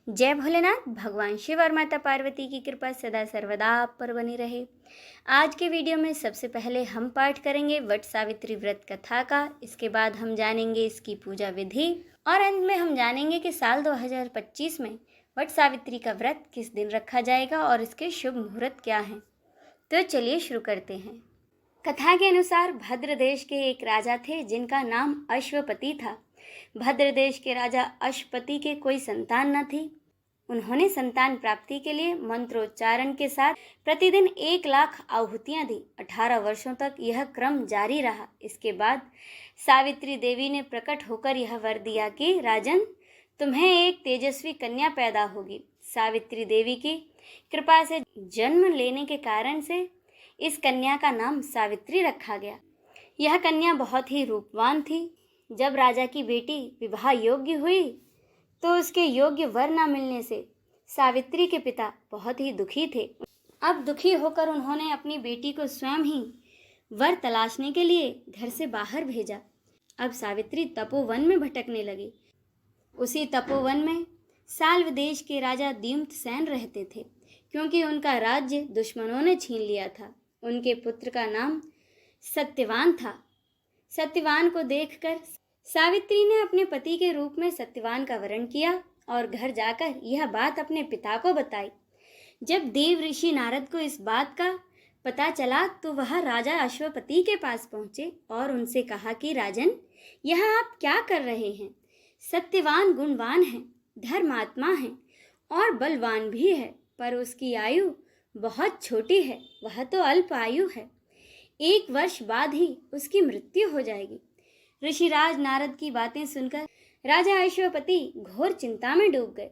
जय भोलेनाथ। भगवान शिव और माता पार्वती की कृपा सदा सर्वदा आप पर बनी रहे। आज के वीडियो में सबसे पहले हम पाठ करेंगे वट सावित्री व्रत कथा का। इसके बाद हम जानेंगे इसकी पूजा विधि और अंत में हम जानेंगे कि साल 2025 में वट सावित्री का व्रत किस दिन रखा जाएगा और इसके शुभ मुहूर्त क्या हैं। तो चलिए शुरू करते हैं। कथा के अनुसार भद्र देश के एक राजा थे जिनका नाम अश्वपति था। भद्र देश के राजा अश्वपति के कोई संतान न थी। उन्होंने संतान प्राप्ति के लिए मंत्रोच्चारण के साथ प्रतिदिन 1,00,000 आहुतियां दी। 18 वर्षों तक यह क्रम जारी रहा। इसके बाद सावित्री देवी ने प्रकट होकर यह वर दिया कि राजन, तुम्हें एक तेजस्वी कन्या पैदा होगी। सावित्री देवी की कृपा से जन्म लेने के कारण से इस कन्या का नाम सावित्री रखा गया। यह कन्या बहुत ही रूपवान थी। जब राजा की बेटी विवाह योग्य हुई तो उसके योग्य वर न मिलने से सावित्री के पिता बहुत ही दुखी थे। अब दुखी होकर उन्होंने अपनी बेटी को स्वयं ही वर तलाशने के लिए घर से बाहर भेजा। अब सावित्री तपोवन में भटकने लगी। उसी तपोवन में साल्व देश के राजा द्युम्नसेन रहते थे, क्योंकि उनका राज्य दुश्मनों ने छीन लिया था। उनके पुत्र का नाम सत्यवान था। सत्यवान को देखकर सावित्री ने अपने पति के रूप में सत्यवान का वरण किया और घर जाकर यह बात अपने पिता को बताई। जब देव ऋषि नारद को इस बात का पता चला तो वह राजा अश्वपति के पास पहुंचे और उनसे कहा कि राजन, यह आप क्या कर रहे हैं? सत्यवान गुणवान है, धर्मात्मा है और बलवान भी है, पर उसकी आयु बहुत छोटी है। वह तो अल्प आयु है। 1 वर्ष बाद ही उसकी मृत्यु हो जाएगी। ऋषिराज नारद की बातें सुनकर राजा अश्वपति घोर चिंता में डूब गए।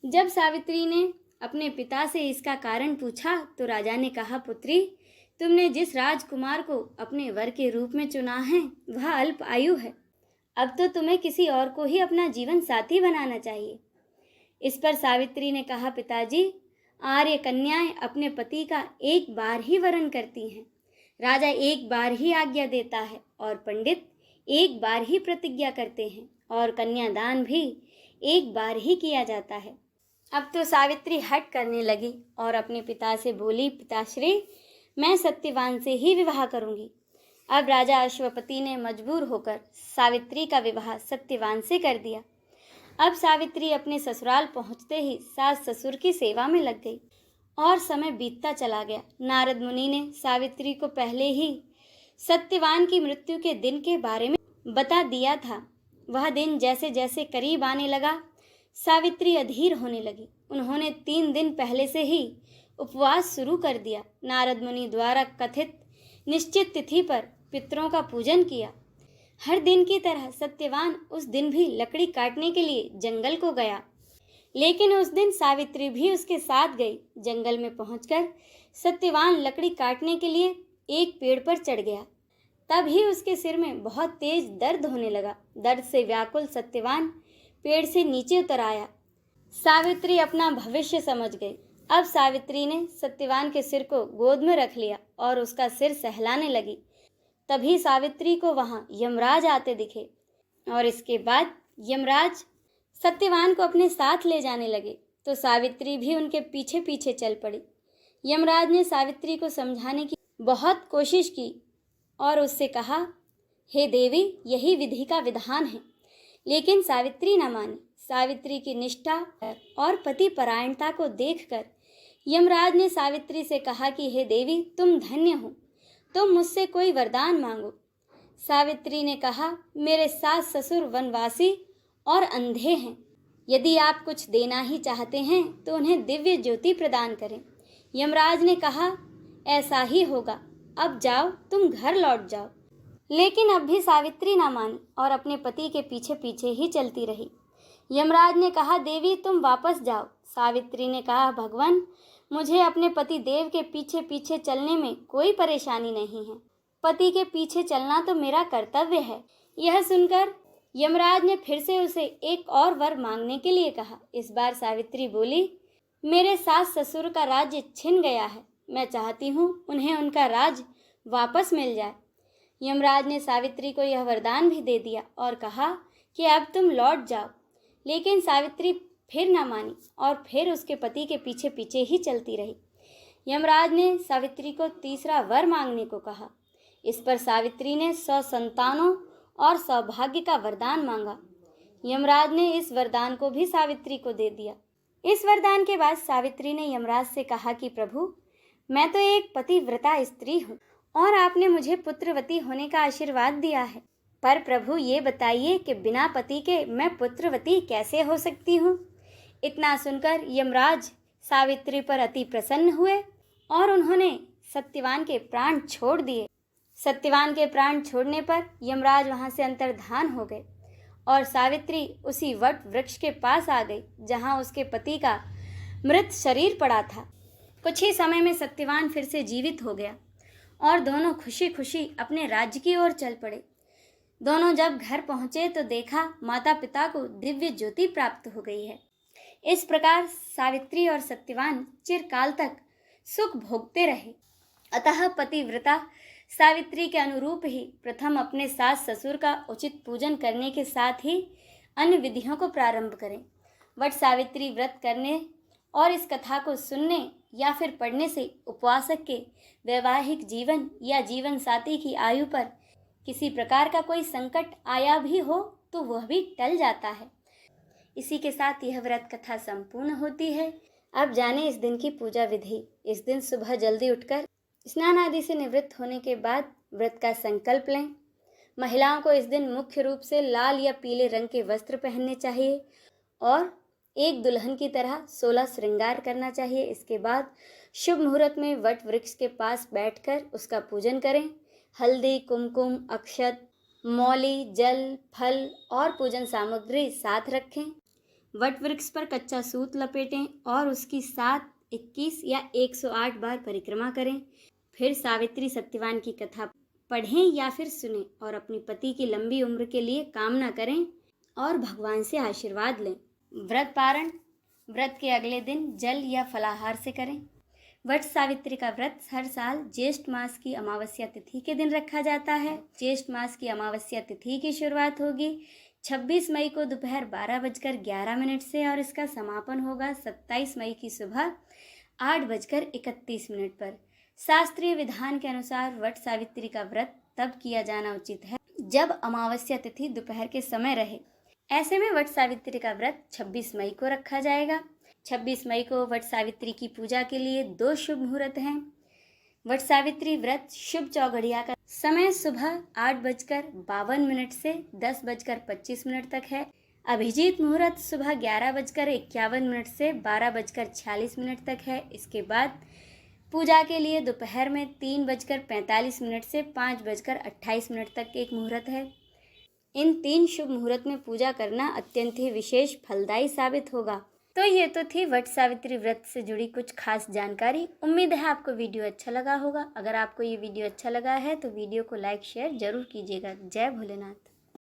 जब सावित्री ने अपने पिता से इसका कारण पूछा तो राजा ने कहा, पुत्री, तुमने जिस राजकुमार को अपने वर के रूप में चुना है वह अल्प आयु है। अब तो तुम्हें किसी और को ही अपना जीवन साथी बनाना चाहिए। इस पर सावित्री ने कहा, पिताजी, आर्य कन्याएं अपने पति का एक बार ही वरण करती हैं। राजा एक बार ही आज्ञा देता है और पंडित एक बार ही प्रतिज्ञा करते हैं और कन्यादान भी एक बार ही किया जाता है। अब तो सावित्री हट करने लगी और अपने पिता से बोली, पिताश्री, मैं सत्यवान से ही विवाह करूंगी। अब राजा अश्वपति ने मजबूर होकर सावित्री का विवाह सत्यवान से कर दिया। अब सावित्री अपने ससुराल पहुंचते ही सास ससुर की सेवा में लग गई और समय बीतता चला गया। नारद मुनि ने सावित्री को पहले ही सत्यवान की मृत्यु के दिन के बारे में बता दिया था। वह दिन जैसे जैसे करीब आने लगा, सावित्री अधीर होने लगी। उन्होंने 3 दिन पहले से ही उपवास शुरू कर दिया। नारद मुनि द्वारा कथित निश्चित तिथि पर पितरों का पूजन किया। हर दिन की तरह सत्यवान उस दिन भी लकड़ी काटने के लिए जंगल को गया, लेकिन उस दिन सावित्री भी उसके साथ गई। जंगल में पहुंचकर सत्यवान लकड़ी काटने के लिए एक पेड़ पर चढ़ गया। तभी उसके सिर में बहुत तेज दर्द होने लगा। दर्द से व्याकुल सत्यवान पेड़ से नीचे उतर आया। सावित्री अपना भविष्य समझ गई। अब सावित्री ने सत्यवान के सिर को गोद में रख लिया और उसका सिर सहलाने लगी। तभी सावित्री को वहां यमराज आते दिखे और इसके बाद यमराज सत्यवान को अपने साथ ले जाने लगे तो सावित्री भी उनके पीछे पीछे चल पड़ी। यमराज ने सावित्री को समझाने की बहुत कोशिश की और उससे कहा, हे देवी, यही विधि का विधान है, लेकिन सावित्री न मानी। सावित्री की निष्ठा और पति परायणता को देखकर यमराज ने सावित्री से कहा कि हे देवी, तुम धन्य हो, तुम मुझसे कोई वरदान मांगो। सावित्री ने कहा, मेरे सास ससुर वनवासी और अंधे हैं। यदि आप कुछ देना ही चाहते हैं तो उन्हें दिव्य ज्योति प्रदान करें। यमराज ने कहा, ऐसा ही होगा, अब जाओ, तुम घर लौट जाओ। लेकिन अब भी सावित्री ना मानी और अपने पति के पीछे पीछे ही चलती रही। यमराज ने कहा, देवी, तुम वापस जाओ। सावित्री ने कहा, भगवान, मुझे अपने पति देव के पीछे पीछे चलने में कोई परेशानी नहीं है। पति के पीछे चलना तो मेरा कर्तव्य है। यह सुनकर यमराज ने फिर से उसे एक और वर मांगने के लिए कहा। इस बार सावित्री बोली, मेरे सास ससुर का राज्य छिन गया है। मैं चाहती हूँ उन्हें उनका राज वापस मिल जाए। यमराज ने सावित्री को यह वरदान भी दे दिया और कहा कि अब तुम लौट जाओ। लेकिन सावित्री फिर ना मानी और फिर उसके पति के पीछे पीछे ही चलती रही। यमराज ने सावित्री को तीसरा वर मांगने को कहा। इस पर सावित्री ने 100 संतानों और सौभाग्य का वरदान मांगा। यमराज ने इस वरदान को भी सावित्री को दे दिया। इस वरदान के बाद सावित्री ने यमराज से कहा कि प्रभु, मैं तो एक पतिव्रता स्त्री हूँ और आपने मुझे पुत्रवती होने का आशीर्वाद दिया है, पर प्रभु ये बताइए कि बिना पति के मैं पुत्रवती कैसे हो सकती हूँ। इतना सुनकर यमराज सावित्री पर अति प्रसन्न हुए और उन्होंने सत्यवान के प्राण छोड़ दिए। सत्यवान के प्राण छोड़ने पर यमराज वहाँ से अंतर्धान हो गए और सावित्री उसी वट वृक्ष के पास आ गई जहाँ उसके पति का मृत शरीर पड़ा था। कुछ ही समय में सत्यवान फिर से जीवित हो गया और दोनों खुशी खुशी अपने राज्य की ओर चल पड़े। दोनों जब घर पहुँचे तो देखा माता पिता को दिव्य ज्योति प्राप्त हो गई है। इस प्रकार सावित्री और सत्यवान चिरकाल तक सुख भोगते रहे। अतः पतिव्रता सावित्री के अनुरूप ही प्रथम अपने सास ससुर का उचित पूजन करने के साथ ही अन्य विधियों को प्रारंभ करें। वट सावित्री व्रत करने और इस कथा को सुनने या फिर पढ़ने से उपवासक के वैवाहिक जीवन या जीवन साथी की आयु पर किसी प्रकार का कोई संकट आया भी हो तो वह भी टल जाता है। इसी के साथ यह व्रत कथा संपूर्ण होती है। अब जाने इस दिन की पूजा विधि। इस दिन सुबह जल्दी उठकर स्नान आदि से निवृत्त होने के बाद व्रत का संकल्प लें। महिलाओं को इस दिन मुख्य रूप से लाल या पीले रंग के वस्त्र पहनने चाहिए और एक दुल्हन की तरह 16 श्रृंगार करना चाहिए। इसके बाद शुभ मुहूर्त में वट वृक्ष के पास बैठकर उसका पूजन करें। हल्दी, कुमकुम, अक्षत, मौली, जल, फल और पूजन सामग्री साथ रखें। वट वृक्ष पर कच्चा सूत लपेटें और उसकी 7, 21 या 108 बार परिक्रमा करें। फिर सावित्री सत्यवान की कथा पढ़ें या फिर सुनें और अपने पति की लंबी उम्र के लिए कामना करें और भगवान से आशीर्वाद लें। व्रत पारण व्रत के अगले दिन जल या फलाहार से करें। वट सावित्री का व्रत हर साल ज्येष्ठ मास की अमावस्या तिथि के दिन रखा जाता है। ज्येष्ठ मास की अमावस्या तिथि की शुरुआत होगी 26 मई को दोपहर 12:11 से और इसका समापन होगा 27 मई की सुबह 8:31 पर। शास्त्रीय विधान के अनुसार वट सावित्री का व्रत तब किया जाना उचित है जब अमावस्या तिथि दोपहर के समय रहे। ऐसे में वट सावित्री का व्रत 26 मई को रखा जाएगा। 26 मई को वट सावित्री की पूजा के लिए 2 शुभ मुहूर्त हैं। वट सावित्री व्रत शुभ चौघड़िया का समय सुबह 8:52 से 10:25 तक है। अभिजीत मुहूर्त सुबह 11:51 से 12:46 तक है। इसके बाद पूजा के लिए दोपहर में 3:45 से 5:28 तक एक मुहूर्त है। इन 3 शुभ मुहूर्त में पूजा करना अत्यंत ही विशेष फलदायी साबित होगा। तो ये तो थी वट सावित्री व्रत से जुड़ी कुछ खास जानकारी। उम्मीद है आपको वीडियो अच्छा लगा होगा। अगर आपको ये वीडियो अच्छा लगा है तो वीडियो को लाइक शेयर जरूर कीजिएगा। जय भोलेनाथ।